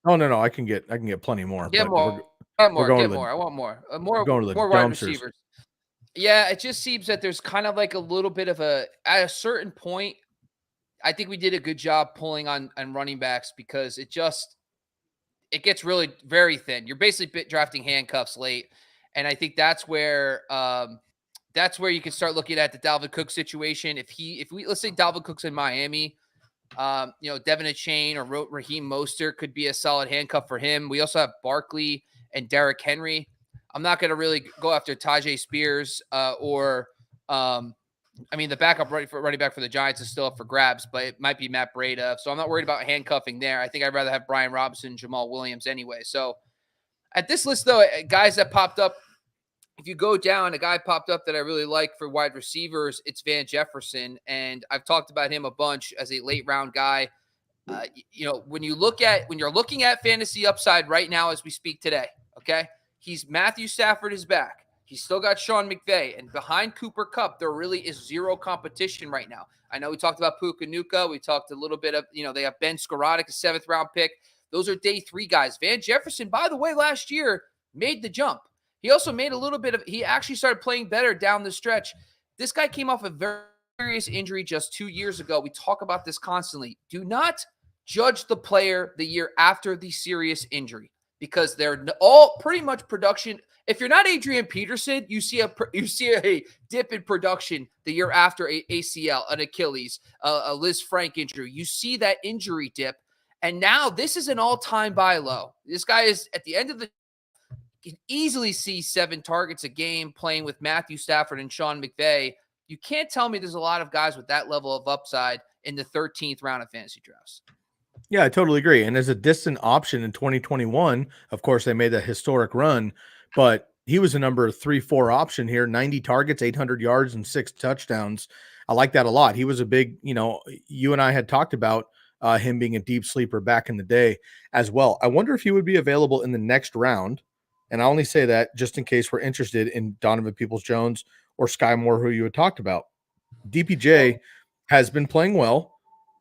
Oh no, I can get plenty more. Get but more. we're going Get to the, more. I want more. we're going to the More wide dumpsters. receivers. Yeah, it just seems that there's kind of like a little bit of at a certain point, I think we did a good job pulling on running backs because it gets really very thin. You're basically drafting handcuffs late. And I think that's where you can start looking at the Dalvin Cook situation. Let's say Dalvin Cook's in Miami, Devin Achane or Raheem Mostert could be a solid handcuff for him. We also have Barkley and Derrick Henry. I'm not going to really go after Tajay Spears the backup running back for the Giants is still up for grabs, but it might be Matt Breida. So I'm not worried about handcuffing there. I think I'd rather have Brian Robinson, Jamal Williams anyway. So at this list, though, guys that popped up, if you go down, a guy popped up that I really like for wide receivers, it's Van Jefferson. And I've talked about him a bunch as a late round guy. When you're looking at fantasy upside right now as we speak today, okay, Matthew Stafford is back. He's still got Sean McVay, and behind Cooper Kupp, there really is zero competition right now. I know we talked about Puka Nacua. We talked a little bit of, they have Ben Skorotic, a 7th round pick. Those are day 3 guys. Van Jefferson, by the way, last year made the jump. He also made he actually started playing better down the stretch. This guy came off a very serious injury just 2 years ago. We talk about this constantly. Do not judge the player the year after the serious injury because they're all pretty much production. If you're not Adrian Peterson, you see a dip in production the year after a ACL, an Achilles, a Liz Frank injury. You see that injury dip, and now this is an all-time buy low. This guy is at the end of you can easily see 7 targets a game playing with Matthew Stafford and Sean McVay. You can't tell me there's a lot of guys with that level of upside in the 13th round of fantasy drafts. Yeah, I totally agree. And as a distant option in 2021, of course, they made that historic run, but he was a number 3-4 option here, 90 targets, 800 yards, and 6 touchdowns. I like that a lot. He was a big, you and I had talked about him being a deep sleeper back in the day as well. I wonder if he would be available in the next round. And I only say that just in case we're interested in Donovan Peoples-Jones or Sky Moore, who you had talked about. DPJ has been playing well.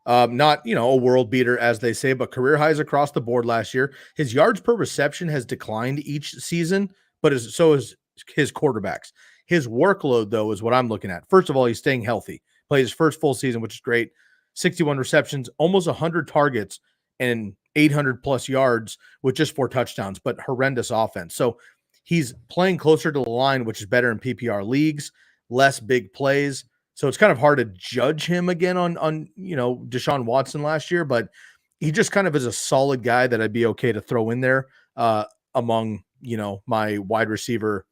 Not, a world beater, as they say, but career highs across the board last year. His yards per reception has declined each season, but so is his quarterbacks. His workload, though, is what I'm looking at. First of all, he's staying healthy. Played his first full season, which is great. 61 receptions, almost 100 targets, and 800 plus yards with just 4 touchdowns, but horrendous offense. So he's playing closer to the line, which is better in PPR leagues, less big plays. So it's kind of hard to judge him again on Deshaun Watson last year, but he just kind of is a solid guy that I'd be okay to throw in there among, my wide receiver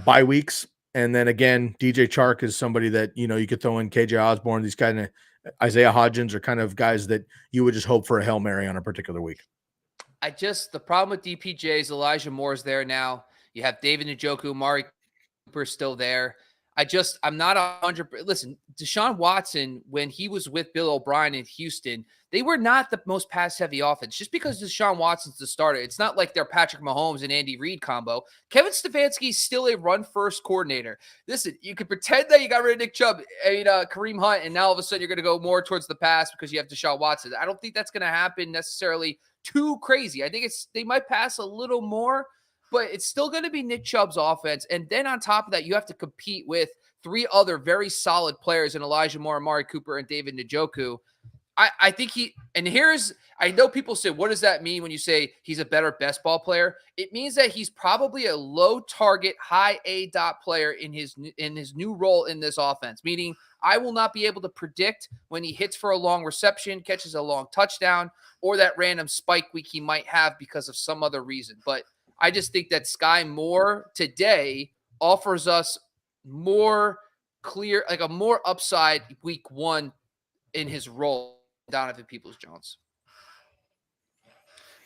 bye weeks. And then again, DJ Chark is somebody that, you could throw in KJ Osborne, these kind of Isaiah Hodgins are kind of guys that you would just hope for a Hail Mary on a particular week. The problem with DPJ is Elijah Moore's there now. You have David Njoku, Mari Cooper still there. I'm not 100%. Listen, Deshaun Watson, when he was with Bill O'Brien in Houston, they were not the most pass-heavy offense. Just because Deshaun Watson's the starter, it's not like they're Patrick Mahomes and Andy Reid combo. Kevin Stefanski is still a run-first coordinator. Listen, you can pretend that you got rid of Nick Chubb, Kareem Hunt, and now all of a sudden you're going to go more towards the pass because you have Deshaun Watson. I don't think that's going to happen necessarily too crazy. I think they might pass a little more, but it's still going to be Nick Chubb's offense. And then on top of that, you have to compete with 3 other very solid players in Elijah Moore, Amari Cooper, and David Njoku. I think I know people say, what does that mean when you say he's a better best ball player? It means that he's probably a low target, high A dot player in his new role in this offense, meaning I will not be able to predict when he hits for a long reception, catches a long touchdown, or that random spike week he might have because of some other reason. But I just think that Sky Moore today offers us more clear, like a more upside week one in his role, Donovan Peoples-Jones.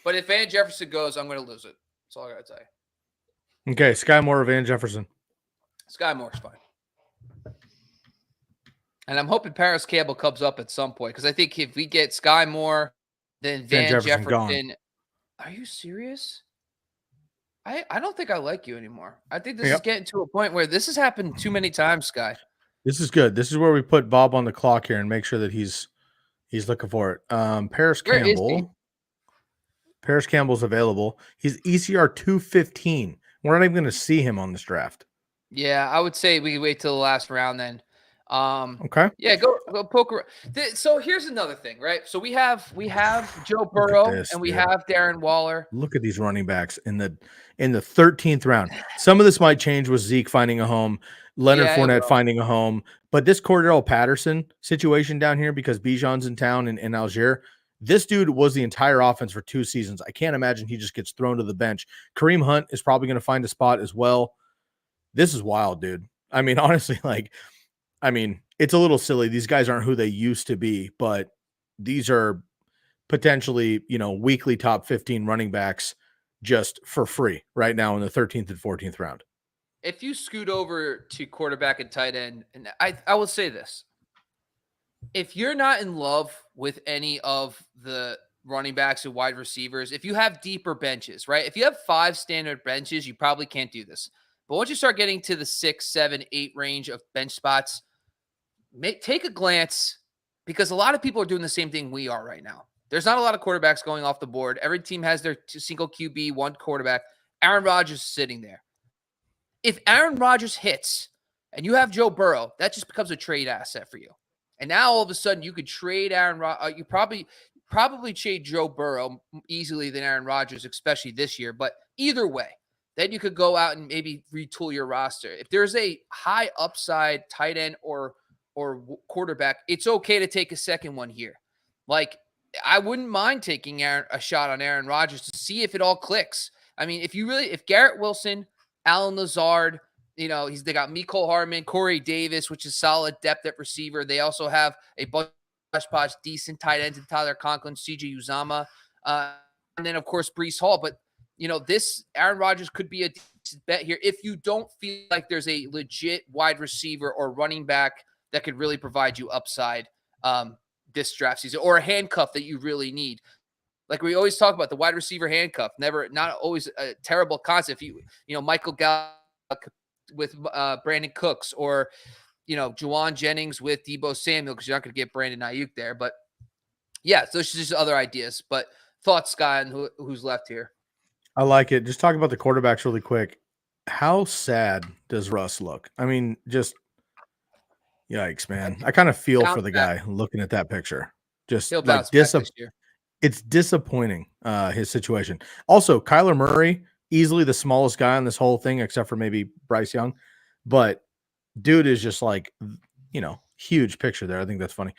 But if Van Jefferson goes, I'm going to lose it. That's all I got to tell you. Okay, Sky Moore or Van Jefferson? Sky Moore's fine. And I'm hoping Paris Campbell comes up at some point because I think if we get Sky Moore, then Van Jefferson gone. Are you serious? I don't think I like you anymore. I think this is getting to a point where this has happened too many times, Sky. This is good. This is where we put Bob on the clock here and make sure that he's looking for it. Paris Campbell. Paris Campbell's available. He's ECR 215. We're not even going to see him on this draft. Yeah, I would say we wait till the last round then. Okay. Yeah, go poke around. So here's another thing, right? So we have Joe Burrow and we have Darren Waller. Look at these running backs in the 13th round. Some of this might change with Zeke finding a home, Leonard Fournette finding a home, but this Cordell Patterson situation down here because Bijan's in town in Algier, this dude was the entire offense for 2 seasons. I can't imagine he just gets thrown to the bench. Kareem Hunt is probably going to find a spot as well. This is wild, dude. I mean, honestly, it's a little silly. These guys aren't who they used to be, but these are potentially, weekly top 15 running backs just for free right now in the 13th and 14th round. If you scoot over to quarterback and tight end, and I will say this, if you're not in love with any of the running backs and wide receivers, if you have deeper benches, right? If you have 5 standard benches, you probably can't do this. But once you start getting to the 6, 7, 8 range of bench spots, take a glance because a lot of people are doing the same thing we are right now. There's not a lot of quarterbacks going off the board. Every team has their single QB, one quarterback. Aaron Rodgers is sitting there. If Aaron Rodgers hits and you have Joe Burrow, that just becomes a trade asset for you. And now all of a sudden you could trade Aaron Rodgers. You probably trade Joe Burrow easily than Aaron Rodgers, especially this year. But either way, then you could go out and maybe retool your roster. If there's a high upside tight end or quarterback, it's okay to take a second one here. Like, I wouldn't mind taking a shot on Aaron Rodgers to see if it all clicks. I mean, if Garrett Wilson, Alan Lazard, they got Mecole Hardman, Corey Davis, which is solid depth at receiver. They also have a bunch of decent tight ends in Tyler Conklin, CJ Uzomah, and then of course Breece Hall. But this Aaron Rodgers could be a decent bet here if you don't feel like there's a legit wide receiver or running back that could really provide you upside this draft season, or a handcuff that you really need. Like we always talk about, the wide receiver handcuff, not always a terrible concept. Michael Gallup with Brandon Cooks, or Juwan Jennings with Deebo Samuel, because you're not going to get Brandon Ayuk there. But yeah, those are just other ideas. But thoughts, Sky, on who's left here? I like it. Just talk about the quarterbacks really quick. How sad does Russ look? I mean, just yikes, man. I kind of feel for the guy looking at that picture. Just like it's disappointing, his situation. Also, Kyler Murray, easily the smallest guy on this whole thing, except for maybe Bryce Young. But dude is just like, huge picture there. I think that's funny.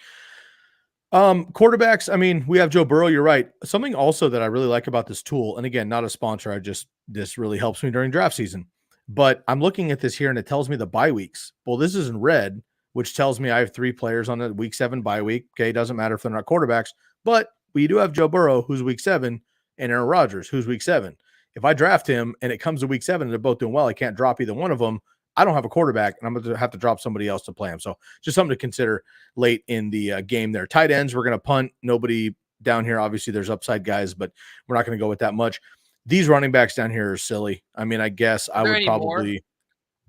Quarterbacks, I mean, we have Joe Burrow. You're right. Something also that I really like about this tool, and again, not a sponsor. This really helps me during draft season. But I'm looking at this here and it tells me the bye weeks. Well, this is in red, which tells me I have 3 players on the week 7 bye week. Okay. Doesn't matter if they're not quarterbacks, but we do have Joe Burrow, who's week 7, and Aaron Rodgers, who's week 7. If I draft him and it comes to week 7 and they're both doing well, I can't drop either one of them. I don't have a quarterback, and I'm going to have to drop somebody else to play him. So just something to consider late in the game there. Tight ends, we're going to punt. Nobody down here. Obviously, there's upside guys, but we're not going to go with that much. These running backs down here are silly. I mean, I guess I would probably. More?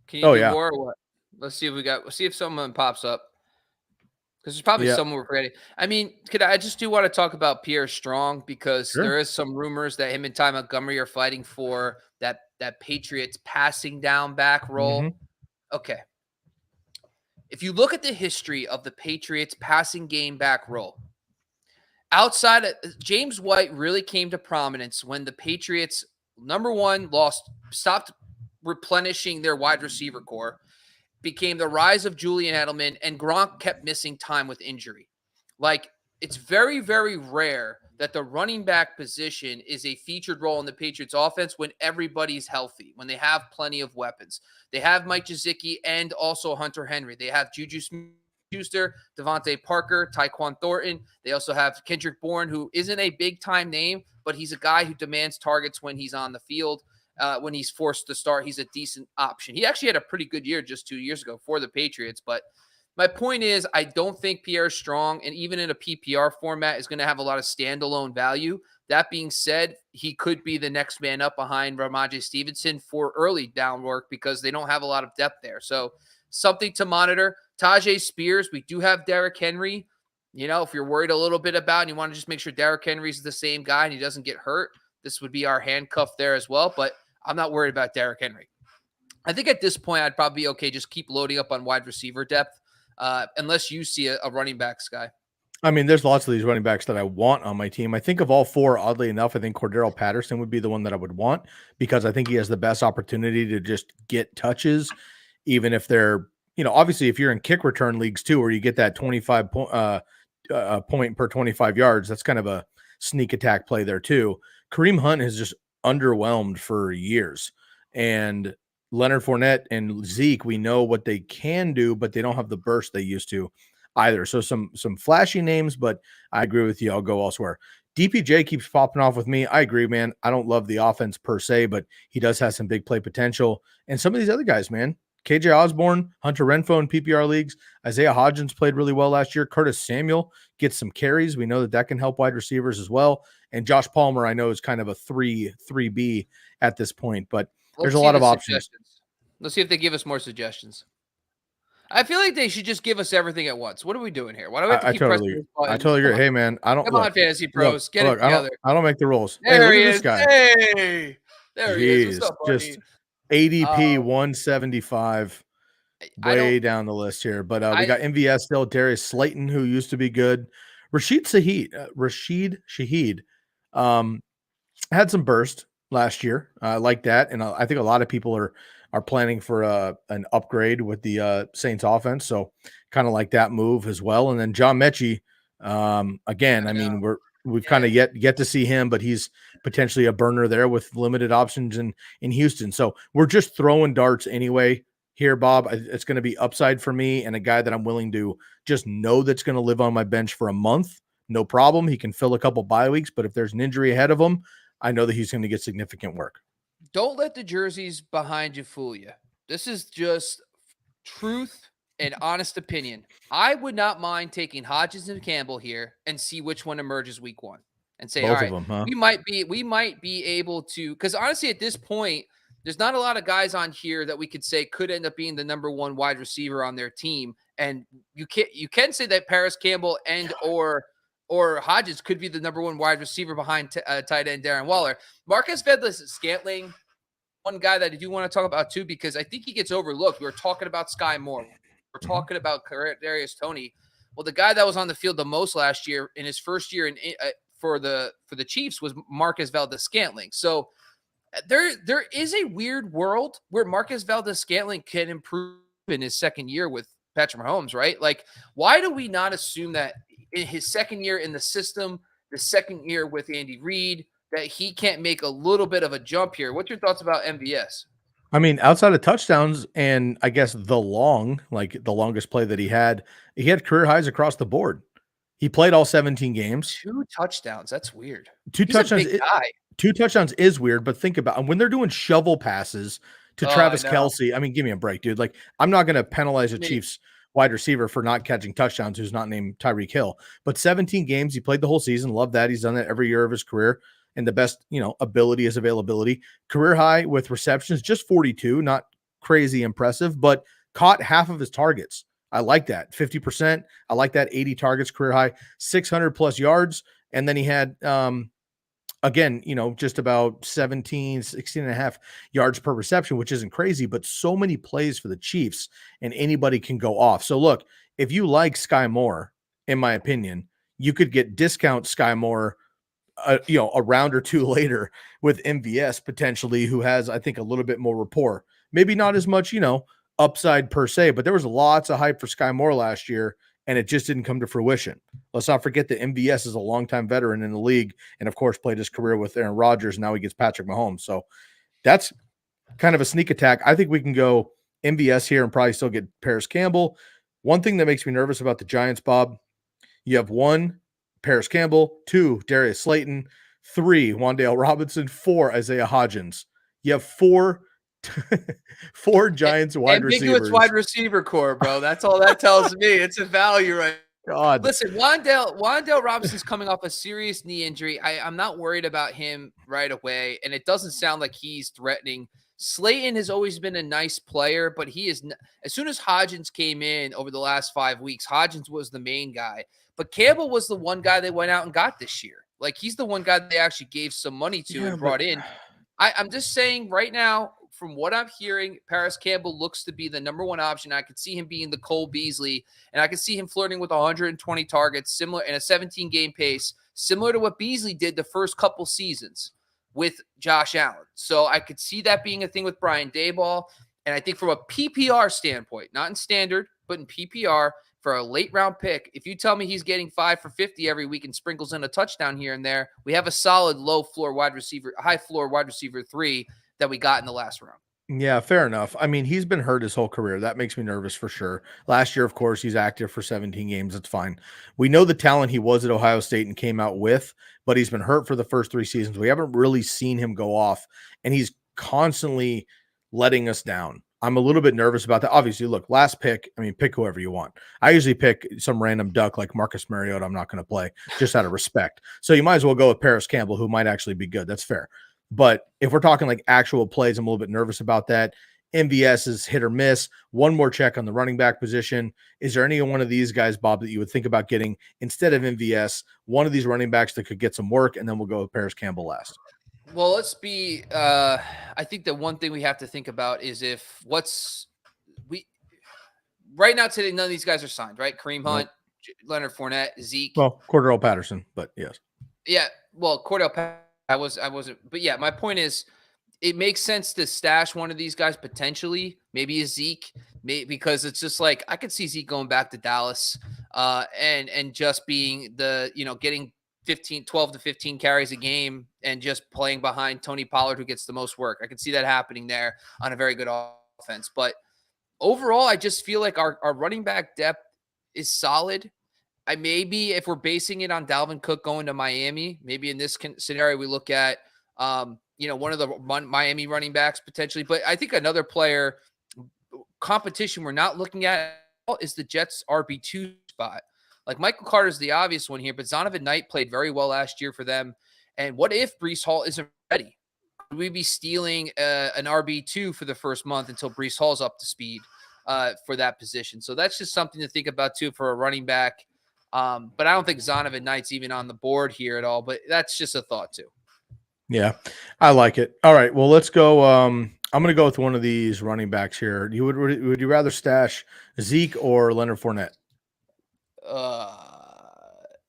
Can you do more or what? Let's see if someone pops up. Because there's probably someone we're forgetting. I mean, I just do want to talk about Pierre Strong, because there is some rumors that him and Ty Montgomery are fighting for that Patriots passing down back role. Mm-hmm. Okay. If you look at the history of the Patriots passing game back role, outside of James White really came to prominence when the Patriots, number one, stopped replenishing their wide receiver core, became the rise of Julian Edelman, and Gronk kept missing time with injury. Like, it's very, very rare that the running back position is a featured role in the Patriots offense when everybody's healthy, when they have plenty of weapons. They have Mike Gesicki and also Hunter Henry. They have Juju Smith-Schuster, Devontae Parker, Tyquan Thornton. They also have Kendrick Bourne, who isn't a big-time name, but he's a guy who demands targets when he's on the field. When he's forced to start, he's a decent option. He actually had a pretty good year just 2 years ago for the Patriots, but my point is, I don't think Pierre Strong, and even in a PPR format, is going to have a lot of standalone value. That being said, he could be the next man up behind Ramondre Stevenson for early down work because they don't have a lot of depth there. So something to monitor. Tajay Spears, we do have Derrick Henry. You know, if you're worried a little bit about and you want to just make sure Derrick Henry's the same guy and he doesn't get hurt, this would be our handcuff there as well. But I'm not worried about Derrick Henry. I think at this point, I'd probably be okay. Just keep loading up on wide receiver depth. Unless you see a running backs guy. I mean, there's lots of these running backs that I want on my team. I think of all four, oddly enough, I think Cordero Patterson would be the one that I would want because I think he has the best opportunity to just get touches, even if they're, obviously if you're in kick return leagues too, where you get that 25 point per 25 yards, that's kind of a sneak attack play there too. Kareem Hunt has just underwhelmed for years, and Leonard Fournette and Zeke, we know what they can do, but they don't have the burst they used to either. So some flashy names, but I agree with you. I'll go elsewhere. DPJ keeps popping off with me. I agree, man. I don't love the offense per se, but he does have some big play potential. And some of these other guys, man, KJ Osborne, Hunter Renfrow in PPR leagues, Isaiah Hodgins played really well last year. Curtis Samuel gets some carries. We know that can help wide receivers as well. And Josh Palmer, I know, is kind of a 3B at this point, but there's a lot of options. Let's see if they give us more suggestions. I feel like they should just give us everything at once. What are we doing here? Why do we have to keep pressing this button? I totally agree. Hey, man, Come on, Fantasy Pros. Get it together. I don't make the rules. There hey, he look is. At this guy. Hey, there he is. What's up, buddy? Just ADP 175, way down the list here. But we got MVS still, Darius Slayton, who used to be good. Rashid Shaheed had some burst last year. I like that. And I think a lot of people are planning for an upgrade with the Saints offense. So kind of like that move as well. And then John Mechie, again, I mean, we've kind of yet to see him, but he's potentially a burner there with limited options in Houston. So we're just throwing darts anyway here, Bob. It's going to be upside for me and a guy that I'm willing to just know that's going to live on my bench for a month. No problem. He can fill a couple bye weeks, but if there's an injury ahead of him, I know that he's going to get significant work. Don't let the jerseys behind you fool you. This is just truth and honest opinion. I would not mind taking Hodgins and Campbell here and see which one emerges week one and say, both all right, of them, huh? we might be able to, because honestly, at this point, there's not a lot of guys on here that we could say could end up being the number one wide receiver on their team. And you can say that Paris Campbell and or Hodgins could be the number one wide receiver behind tight end Darren Waller. Marquez Valdes-Scantling, one guy that I do want to talk about too, because I think he gets overlooked. We were talking about Sky Moore. We're talking about Kadarius Toney. Well, the guy that was on the field the most last year in his first year for the Chiefs was Marquez Valdes-Scantling. So there is a weird world where Marquez Valdes-Scantling can improve in his second year with Patrick Mahomes, right? Like, why do we not assume that in his second year in the system, the second year with Andy Reid, that he can't make a little bit of a jump here? What's your thoughts about MVS? I mean, outside of touchdowns and I guess the longest play that he had career highs across the board. He played all 17 games. 2 touchdowns. That's weird. He's touchdowns. A big guy. 2 touchdowns is weird, but think about when they're doing shovel passes to Travis Kelce. I mean, give me a break, dude. Like, I'm not going to penalize a Chiefs wide receiver for not catching touchdowns who's not named Tyreek Hill. But 17 games, he played the whole season. Love that. He's done that every year of his career. And the best, ability is availability. Career high with receptions, just 42. Not crazy impressive, but caught half of his targets. I like that. 50%. I like that. 80 targets, career high, 600 plus yards. And then he had, again, just about 16 and a half yards per reception, which isn't crazy, but so many plays for the Chiefs and anybody can go off. So look, if you like Sky Moore, in my opinion, you could get discount Sky Moore, a round or two later with MVS potentially, who has, I think, a little bit more rapport. Maybe not as much, upside per se, but there was lots of hype for Sky Moore last year, and it just didn't come to fruition. Let's not forget that MVS is a longtime veteran in the league, and of course played his career with Aaron Rodgers. Now he gets Patrick Mahomes. So that's kind of a sneak attack. I think we can go MVS here and probably still get Paris Campbell. One thing that makes me nervous about the Giants, Bob, you have 1, Paris Campbell, 2, Darius Slayton, 3, Wan'Dale Robinson, 4, Isaiah Hodgins. You have 4 Giants wide Ambiguous receivers. wide receiver core, bro. That's all that tells me. It's a value, right? God. Listen, Wan'Dale Robinson's coming off a serious knee injury. I'm not worried about him right away, and it doesn't sound like he's threatening. Slayton has always been a nice player, but he is as soon as Hodgins came in over the last 5 weeks, Hodgins was the main guy. But Campbell was the one guy they went out and got this year. Like, he's the one guy they actually gave some money to and brought in. I'm just saying right now, from what I'm hearing, Paris Campbell looks to be the number one option. I could see him being the Cole Beasley, and I could see him flirting with 120 targets, similar in a 17-game pace, similar to what Beasley did the first couple seasons with Josh Allen. So I could see that being a thing with Brian Daboll. And I think from a PPR standpoint, not in standard, but in PPR, for a late round pick, if you tell me he's getting 5 for 50 every week and sprinkles in a touchdown here and there, we have a solid high floor wide receiver 3 that we got in the last round. Yeah, fair enough. I mean, he's been hurt his whole career. That makes me nervous for sure. Last year, of course, he's active for 17 games. That's fine. We know the talent he was at Ohio State and came out with, but he's been hurt for the first 3 seasons. We haven't really seen him go off, and he's constantly letting us down. I'm a little bit nervous about that. Obviously, look, last pick, I mean, pick whoever you want. I usually pick some random duck like Marcus Mariota. I'm not going to play just out of respect. So you might as well go with Paris Campbell, who might actually be good. That's fair. But if we're talking like actual plays, I'm a little bit nervous about that. MVS is hit or miss. One more check on the running back position. Is there any one of these guys, Bob, that you would think about getting instead of MVS, one of these running backs that could get some work, and then we'll go with Paris Campbell last? Well, let's be I think the one thing we have to think about is right now today, none of these guys are signed, right? Kareem Hunt, Leonard Fournette, Zeke. Well, Cordell Patterson, but yes. Yeah, well, Cordell Patterson, I wasn't, but yeah, my point is it makes sense to stash one of these guys potentially, maybe a Zeke, because it's just like I could see Zeke going back to Dallas and just being getting 12 to 15 carries a game and just playing behind Tony Pollard, who gets the most work. I can see that happening there on a very good offense. But overall, I just feel like our running back depth is solid. Maybe if we're basing it on Dalvin Cook going to Miami, maybe in this scenario, we look at, one of the Miami running backs potentially. But I think another player competition we're not looking at is the Jets RB2 spot. Like Michael Carter's the obvious one here, but Zonovan Knight played very well last year for them. And what if Breece Hall isn't ready? Would we be stealing an RB2 for the first month until Breece Hall's up to speed for that position? So that's just something to think about too for a running back. But I don't think Zonovan Knight's even on the board here at all, but that's just a thought too. Yeah, I like it. All right, well, let's go. I'm going to go with one of these running backs here. Would you rather stash Zeke or Leonard Fournette?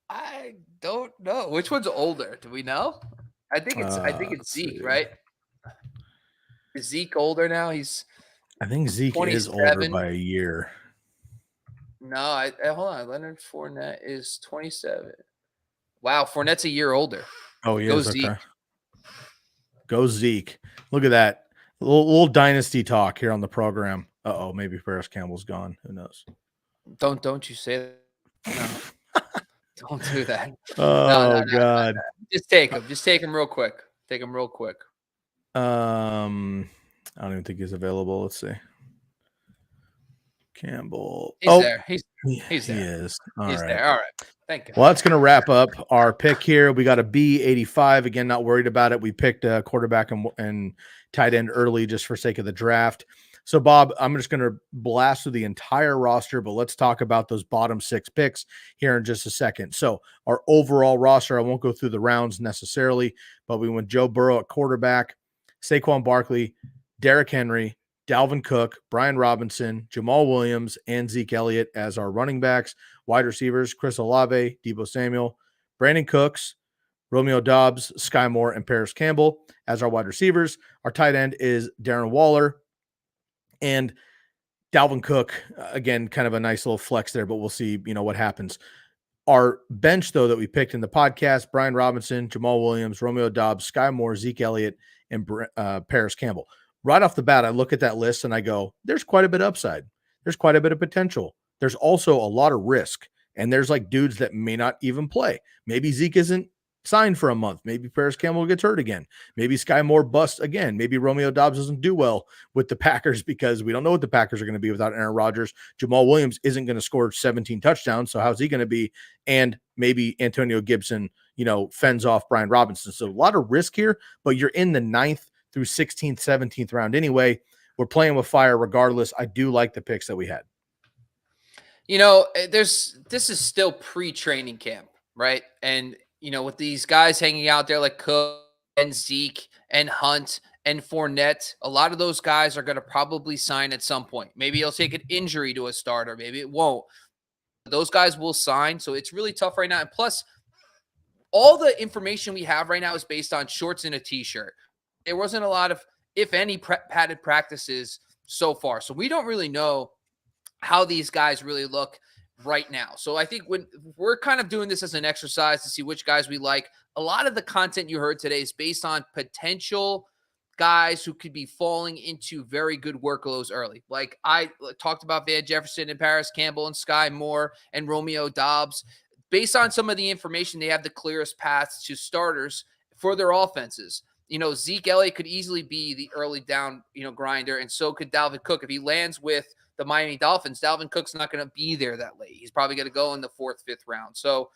I don't know. Which one's older? Do we know? I think it's Zeke, right? Is Zeke older now? I think Zeke 27. is older by a year. No, hold on. Leonard Fournette is 27. Wow, Fournette's a year older. Oh, yeah. Okay. Go Zeke. Look at that. A little dynasty talk here on the program. Uh-oh, maybe Paris Campbell's gone. Who knows? Don't you say that. No. Don't do that. Oh, God. No. Just take him. Just take him real quick. Take him real quick. I don't even think he's available. Let's see. Campbell. He's there. He's there. He is. He's there. All right. Thank you. Well, that's going to wrap up our pick here. We got a B85. Again, not worried about it. We picked a quarterback and tight end early just for sake of the draft. So, Bob, I'm just going to blast through the entire roster, but let's talk about those bottom 6 picks here in just a second. So, our overall roster, I won't go through the rounds necessarily, but we went Joe Burrow at quarterback, Saquon Barkley, Derrick Henry, Dalvin Cook, Brian Robinson, Jamal Williams, and Zeke Elliott as our running backs. Wide receivers, Chris Olave, Deebo Samuel, Brandon Cooks, Romeo Doubs, Sky Moore, and Paris Campbell as our wide receivers. Our tight end is Darren Waller and Dalvin Cook. Again, kind of a nice little flex there, but we'll see, what happens. Our bench, though, that we picked in the podcast, Brian Robinson, Jamal Williams, Romeo Doubs, Sky Moore, Zeke Elliott, and Paris Campbell. Right off the bat, I look at that list and I go, there's quite a bit of upside. There's quite a bit of potential. There's also a lot of risk. And there's like dudes that may not even play. Maybe Zeke isn't signed for a month. Maybe Paris Campbell gets hurt again. Maybe Sky Moore busts again. Maybe Romeo Doubs doesn't do well with the Packers because we don't know what the Packers are going to be without Aaron Rodgers. Jamal Williams isn't going to score 17 touchdowns. So how's he going to be? And maybe Antonio Gibson, fends off Brian Robinson. So a lot of risk here, but you're in the 9th through 16th, 17th round anyway. We're playing with fire regardless. I do like the picks that we had. This is still pre-training camp, right? And with these guys hanging out there like Cook and Zeke and Hunt and Fournette, a lot of those guys are going to probably sign at some point. Maybe he'll take an injury to a starter. Maybe it won't. Those guys will sign. So it's really tough right now. And plus, all the information we have right now is based on shorts and a t-shirt. There wasn't a lot of, if any, padded practices so far. So we don't really know how these guys really look right now. So I think when we're kind of doing this as an exercise to see which guys we like, a lot of the content you heard today is based on potential guys who could be falling into very good workloads early. Like I talked about Van Jefferson and Paris Campbell and Sky Moore and Romeo Doubs. Based on some of the information, they have the clearest paths to starters for their offenses. Zeke Elliott could easily be the early down, grinder, and so could Dalvin Cook. If he lands with the Miami Dolphins, Dalvin Cook's not going to be there that late. He's probably going to go in the 4th, 5th round. So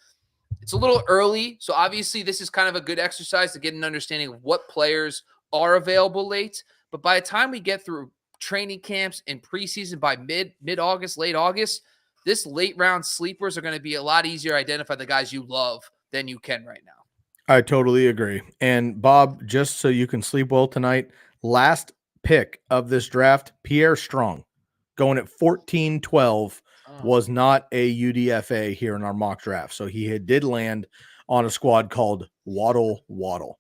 it's a little early. So obviously this is kind of a good exercise to get an understanding of what players are available late. But by the time we get through training camps and preseason by mid-August, late August, this late round sleepers are going to be a lot easier to identify the guys you love than you can right now. I totally agree. And Bob, just so you can sleep well tonight, last pick of this draft, Pierre Strong, going at 14-12, was not a UDFA here in our mock draft. So he did land on a squad called Waddle. All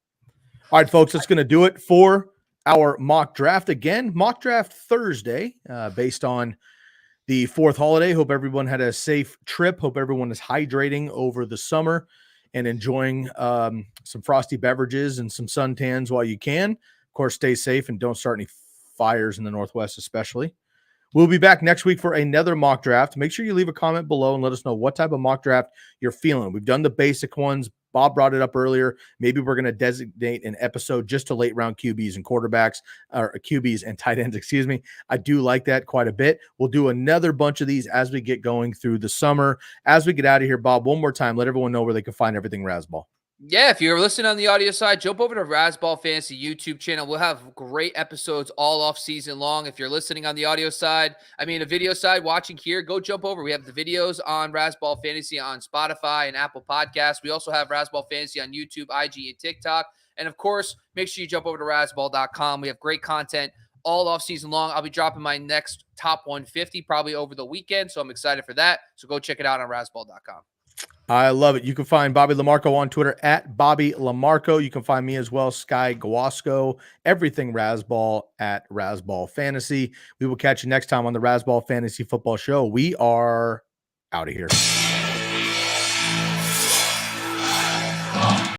right, folks, that's going to do it for our mock draft. Again, mock draft Thursday, based on the 4th holiday. Hope everyone had a safe trip. Hope everyone is hydrating over the summer and enjoying some frosty beverages and some suntans while you can. Of course, stay safe and don't start any fires in the Northwest especially. We'll be back next week for another mock draft. Make sure you leave a comment below and let us know what type of mock draft you're feeling. We've done the basic ones. Bob brought it up earlier. Maybe we're going to designate an episode just to late round QBs and quarterbacks, or QBs and tight ends, excuse me. I do like that quite a bit. We'll do another bunch of these as we get going through the summer. As we get out of here, Bob, one more time, let everyone know where they can find everything Razzball. Yeah, if you're listening on the audio side, jump over to Razzball Fantasy YouTube channel. We'll have great episodes all off season long. If you're listening on the audio side, a video side, watching here, go jump over. We have the videos on Razzball Fantasy on Spotify and Apple Podcasts. We also have Razzball Fantasy on YouTube, IG, and TikTok. And of course, make sure you jump over to Razzball.com. We have great content all off season long. I'll be dropping my next top 150 probably over the weekend, so I'm excited for that. So go check it out on Razzball.com. I love it. You can find Bobby Lamarco on Twitter at Bobby Lamarco. You can find me as well, Sky Guasco, everything Razzball at Razzball Fantasy. We will catch you next time on the Razzball Fantasy Football Show. We are out of here.